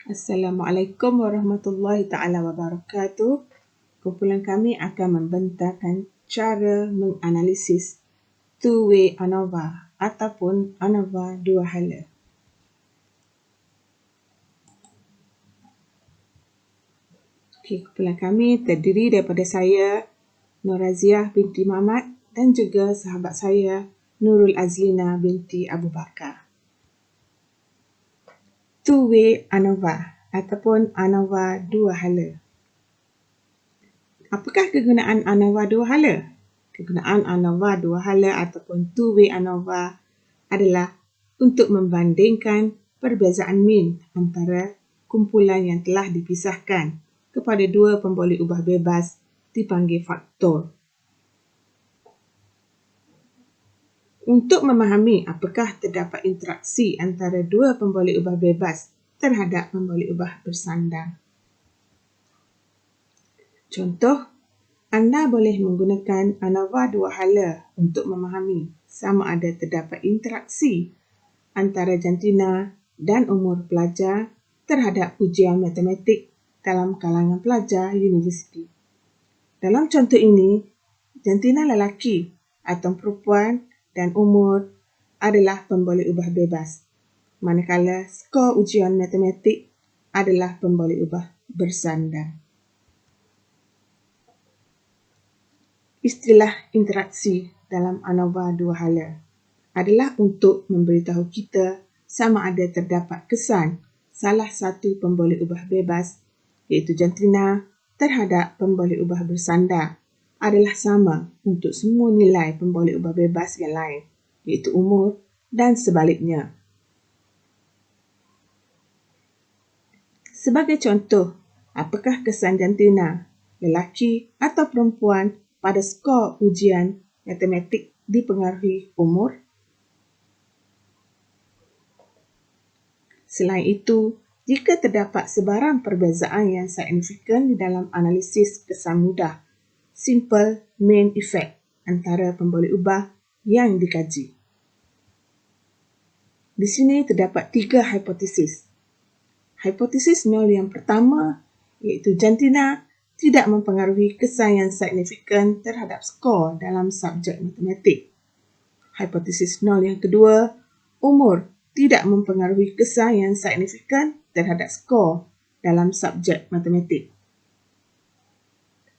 Assalamualaikum warahmatullahi taala wabarakatuh. Kumpulan kami akan membentangkan cara menganalisis two-way ANOVA ataupun ANOVA dua hala. Kumpulan kami terdiri daripada saya, Nur Raziah binti Muhammad dan juga sahabat saya, Nurul Azlina binti Abu Bakar. Two-way ANOVA ataupun ANOVA dua hala. Apakah kegunaan ANOVA dua hala? Kegunaan ANOVA dua hala ataupun two-way ANOVA adalah untuk membandingkan perbezaan min antara kumpulan yang telah dipisahkan kepada dua pemboleh ubah bebas dipanggil faktor. Untuk memahami apakah terdapat interaksi antara dua pemboleh ubah bebas terhadap pemboleh ubah bersandang. Contoh, anda boleh menggunakan ANOVA dua hala untuk memahami sama ada terdapat interaksi antara jantina dan umur pelajar terhadap ujian matematik dalam kalangan pelajar universiti. Dalam contoh ini, jantina lelaki atau perempuan dan umur adalah pemboleh ubah bebas, manakala skor ujian matematik adalah pemboleh ubah bersandang. Istilah interaksi dalam ANOVA dua hala adalah untuk memberitahu kita sama ada terdapat kesan salah satu pemboleh ubah bebas iaitu jantina terhadap pemboleh ubah bersandang adalah sama untuk semua nilai pemboleh ubah bebas yang lain iaitu umur dan sebaliknya. Sebagai contoh, apakah kesan jantina, lelaki atau perempuan pada skor ujian matematik dipengaruhi umur? Selain itu, jika terdapat sebarang perbezaan yang signifikan di dalam analisis kesan mudah, simple main effect antara pemboleh ubah yang dikaji. Di sini terdapat 3 hipotesis. Hipotesis nol yang pertama iaitu jantina tidak mempengaruhi kesan yang signifikan terhadap skor dalam subjek matematik. Hipotesis nol yang kedua, umur tidak mempengaruhi kesan yang signifikan terhadap skor dalam subjek matematik.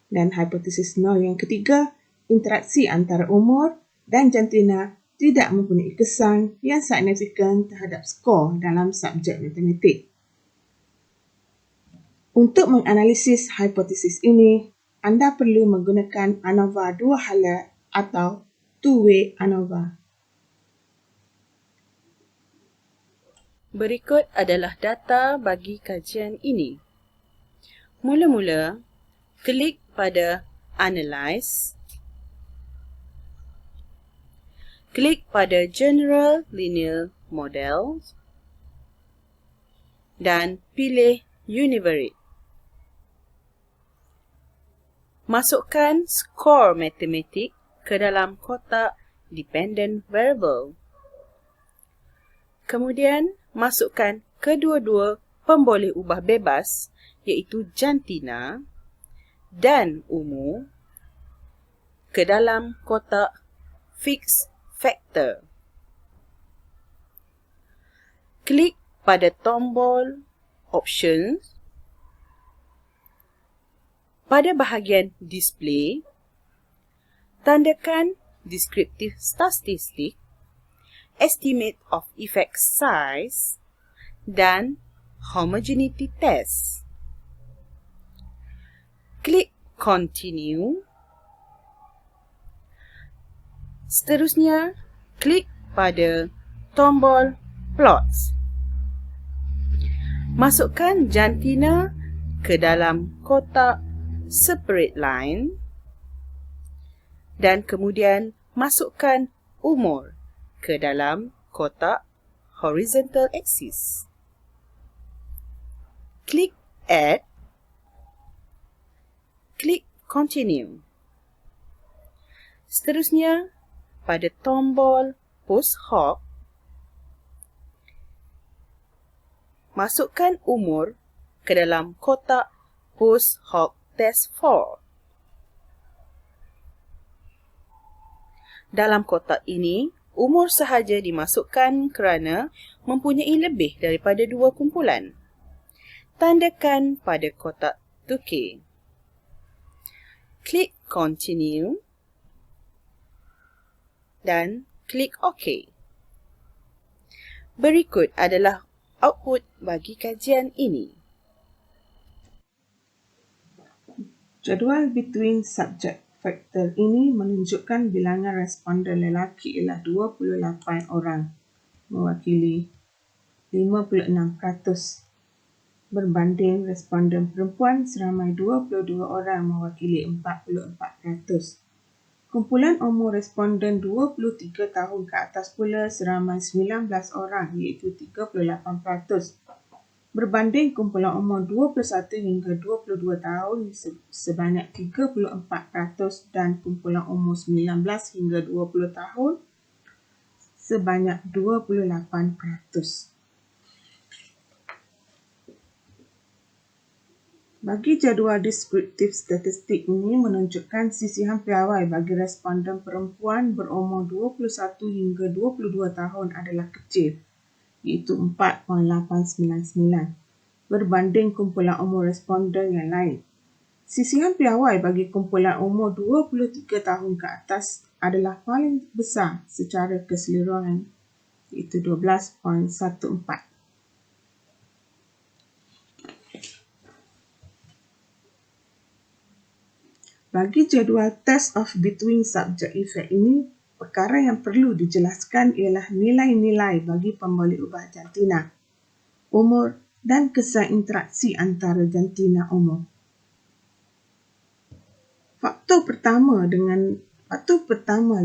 Dan hipotesis nol yang ketiga, interaksi antara umur dan jantina tidak mempunyai kesan yang signifikan terhadap skor dalam subjek matematik. Untuk menganalisis hipotesis ini, anda perlu menggunakan ANOVA dua hala atau two-way ANOVA. Berikut adalah data bagi kajian ini. Mula-mula, klik pada Analyze, klik pada General Linear Model dan pilih Univariate. Masukkan skor matematik ke dalam kotak Dependent Variable. Kemudian, masukkan kedua-dua pemboleh ubah bebas iaitu jantina dan umur ke dalam kotak Fixed Factor. Klik pada tombol Options. Pada bahagian Display, tandakan Descriptive Statistic, Estimate of Effect Size dan Homogeneity Test. Klik Continue. Seterusnya, klik pada tombol Plots. Masukkan jantina ke dalam kotak Separate Line dan kemudian masukkan umur ke dalam kotak Horizontal Axis. Klik Add. Klik Continue. Seterusnya, pada tombol Post Hoc, Masukkan umur ke dalam kotak post hoc test 4. Dalam kotak ini, umur sahaja dimasukkan kerana mempunyai lebih daripada 2 kumpulan. Tandakan pada kotak tukir. Klik Continue dan klik OK. Berikut adalah output bagi kajian ini. Jadual between subject factor ini menunjukkan bilangan responden lelaki ialah 28 orang, mewakili 56%. Berbanding responden perempuan seramai 22 orang mewakili 44%. Kumpulan umur responden 23 tahun ke atas pula seramai 19 orang iaitu 38%. Berbanding kumpulan umur 21 hingga 22 tahun sebanyak 34% dan kumpulan umur 19 hingga 20 tahun sebanyak 28%. Bagi jadual deskriptif statistik ini menunjukkan sisihan piawai bagi responden perempuan berumur 21 hingga 22 tahun adalah kecil, iaitu 4.899 berbanding kumpulan umur responden yang lain. Sisihan piawai bagi kumpulan umur 23 tahun ke atas adalah paling besar secara keseluruhan, iaitu 12.14. Bagi jadual test of between subject effect ini, perkara yang perlu dijelaskan ialah nilai-nilai bagi pembalik ubah jantina, umur dan kesan interaksi antara jantina umur. Faktor pertama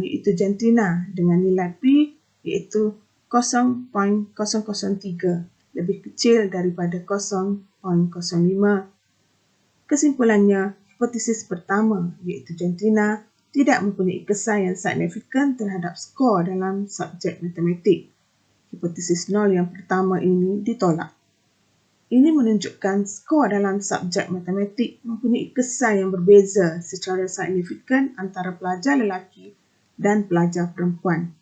iaitu jantina dengan nilai P iaitu 0.003 lebih kecil daripada 0.05. Kesimpulannya, hipotesis pertama iaitu jantina tidak mempunyai kesan yang signifikan terhadap skor dalam subjek matematik. Hipotesis nol yang pertama ini ditolak. Ini menunjukkan skor dalam subjek matematik mempunyai kesan yang berbeza secara signifikan antara pelajar lelaki dan pelajar perempuan.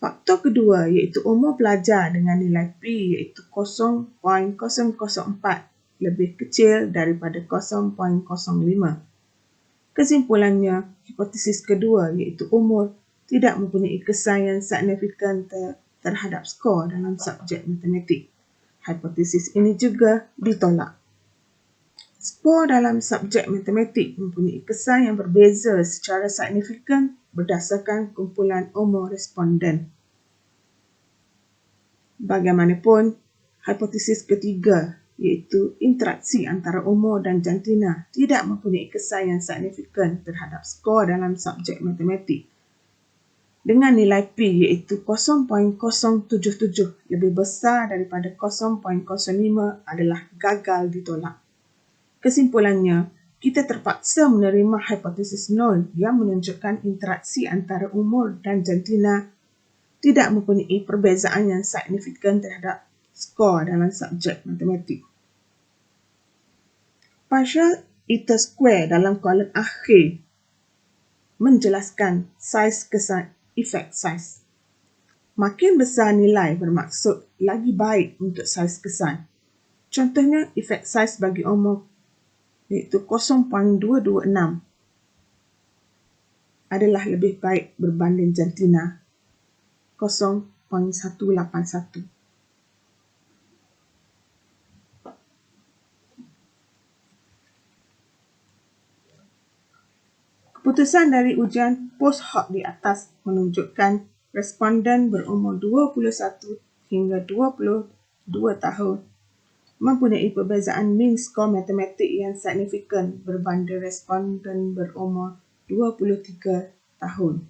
Faktor kedua iaitu umur pelajar dengan nilai P iaitu 0.004 lebih kecil daripada 0.05. Kesimpulannya, hipotesis kedua iaitu umur tidak mempunyai kesan yang signifikan terhadap skor dalam subjek matematik. Hipotesis ini juga ditolak. Skor dalam subjek matematik mempunyai kesan yang berbeza secara signifikan berdasarkan kumpulan umur responden. Bagaimanapun, hipotesis ketiga iaitu interaksi antara umur dan jantina tidak mempunyai kesan yang signifikan terhadap skor dalam subjek matematik. Dengan nilai P iaitu 0.077 lebih besar daripada 0.05 adalah gagal ditolak. Kesimpulannya, kita terpaksa menerima hipotesis nol yang menunjukkan interaksi antara umur dan jantina tidak mempunyai perbezaan yang signifikan terhadap skor dalam subjek matematik. Partial eta square dalam kolom akhir menjelaskan saiz kesan efek saiz. Makin besar nilai bermaksud lagi baik untuk saiz kesan. Contohnya, efek saiz bagi umur iaitu 0.226 adalah lebih baik berbanding jantina 0.181. Keputusan dari ujian post hoc di atas menunjukkan responden berumur 21 hingga 22 tahun mempunyai perbezaan mean skor matematik yang signifikan berbanding responden berumur 23 tahun.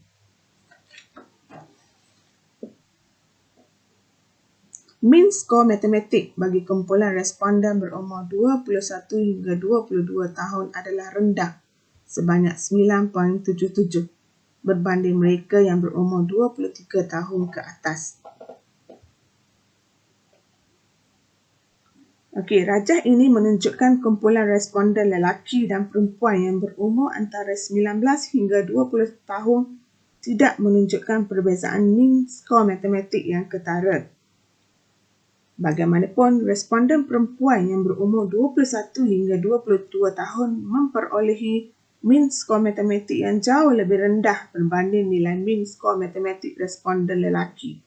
Mean skor matematik bagi kumpulan responden berumur 21 hingga 22 tahun adalah rendah sebanyak 9.77 berbanding mereka yang berumur 23 tahun ke atas. Okey, rajah ini menunjukkan kumpulan responden lelaki dan perempuan yang berumur antara 19 hingga 20 tahun tidak menunjukkan perbezaan mean skor matematik yang ketara. Bagaimanapun, responden perempuan yang berumur 21 hingga 22 tahun memperolehi mean skor matematik yang jauh lebih rendah berbanding nilai mean skor matematik responden lelaki.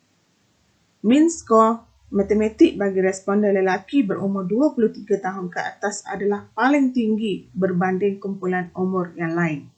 Mean skor matematik bagi responden lelaki berumur 23 tahun ke atas adalah paling tinggi berbanding kumpulan umur yang lain.